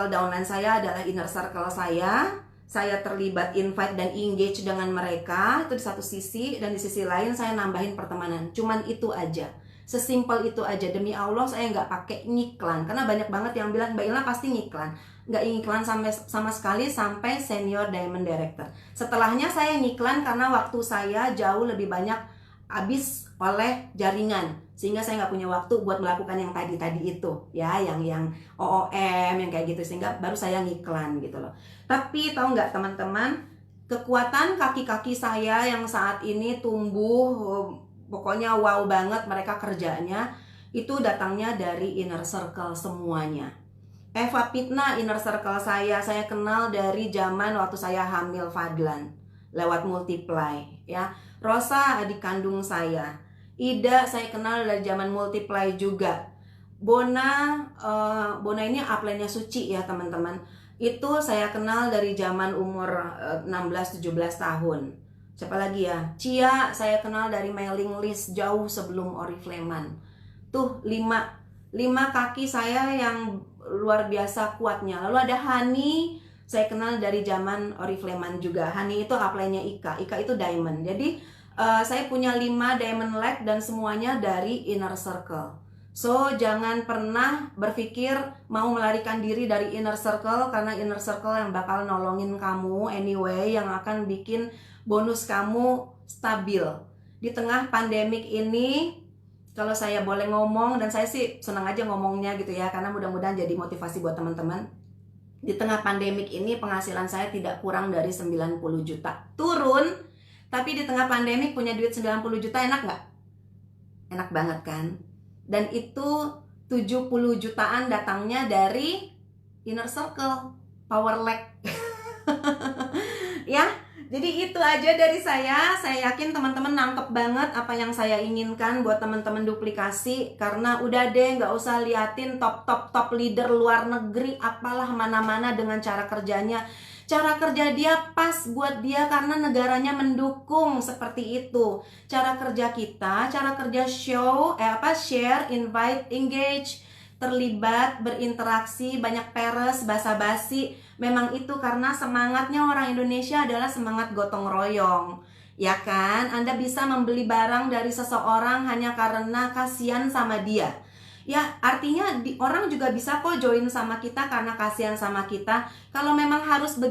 downline saya adalah inner circle saya terlibat invite dan engage dengan mereka, itu di satu sisi, dan di sisi lain saya nambahin pertemanan. Cuman itu aja. Sesimpel itu aja. Demi Allah saya nggak pakai ngiklan, karena banyak banget yang bilang Mbak Ila pasti ngiklan. Nggak ngiklan sama sekali sampai senior diamond director. Setelahnya saya ngiklan karena waktu saya jauh lebih banyak habis oleh jaringan, sehingga saya nggak punya waktu buat melakukan yang tadi itu ya, yang OOM yang kayak gitu, sehingga baru saya ngiklan gitu loh. Tapi tahu nggak teman-teman, kekuatan kaki-kaki saya yang saat ini tumbuh, pokoknya wow banget mereka kerjanya, itu datangnya dari inner circle semuanya. Eva Pitna inner circle saya kenal dari zaman waktu saya hamil Fadlan lewat Multiply ya. Rosa adik kandung saya. Ida saya kenal dari zaman Multiply juga. Bona ini upline-nya Suci ya teman-teman. Itu saya kenal dari zaman umur 16-17 tahun. Siapa lagi ya? Cia saya kenal dari mailing list jauh sebelum Oriflame. Tuh 5 kaki saya yang luar biasa kuatnya. Lalu ada Hani, saya kenal dari zaman Oriflame juga. Hani itu upline-nya Ika. Ika itu diamond. Jadi saya punya 5 diamond leg dan semuanya dari inner circle. So jangan pernah berpikir mau melarikan diri dari inner circle, karena inner circle yang bakal nolongin kamu anyway, yang akan bikin bonus kamu stabil. Di tengah pandemik ini, kalau saya boleh ngomong, dan saya sih senang aja ngomongnya gitu ya, karena mudah-mudahan jadi motivasi buat teman-teman. Di tengah pandemik ini penghasilan saya tidak kurang dari 90 juta. Turun, tapi di tengah pandemik punya duit 90 juta enak nggak? Enak banget kan? Dan itu 70 jutaan datangnya dari inner circle, power leg. Ya, jadi itu aja dari saya. Saya yakin teman-teman nangkep banget apa yang saya inginkan buat teman-teman duplikasi. Karena udah deh, nggak usah liatin top leader luar negeri, apalah mana-mana dengan cara kerjanya. Cara kerja dia pas buat dia karena negaranya mendukung seperti itu. Cara kerja kita, cara kerja share, invite, engage, terlibat, berinteraksi, banyak peres, basa-basi. Memang itu karena semangatnya orang Indonesia adalah semangat gotong royong. Ya kan? Anda bisa membeli barang dari seseorang hanya karena kasihan sama dia. Ya, artinya orang juga bisa kok join sama kita karena kasihan sama kita. Kalau memang harus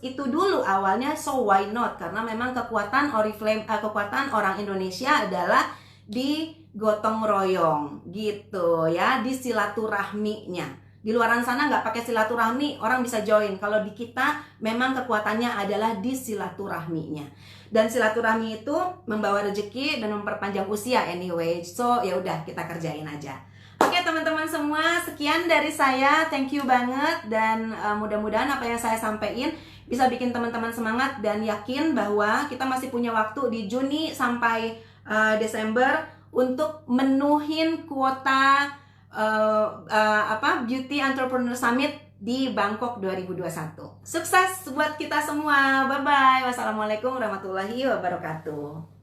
itu dulu awalnya, so why not? Karena memang kekuatan Oriflame, kekuatan orang Indonesia adalah di gotong royong gitu ya, di silaturahminya. Di luaran sana nggak pakai silaturahmi, orang bisa join. Kalau di kita memang kekuatannya adalah di silaturahminya. Dan silaturahmi itu membawa rezeki dan memperpanjang usia anyway. So ya udah, kita kerjain aja. Oke teman-teman semua, sekian dari saya. Thank you banget, dan mudah-mudahan apa yang saya sampaikan bisa bikin teman-teman semangat dan yakin bahwa kita masih punya waktu di Juni sampai Desember untuk menuhin kuota Beauty Entrepreneur Summit di Bangkok 2021. Sukses buat kita semua. Bye bye. Wassalamualaikum warahmatullahi wabarakatuh.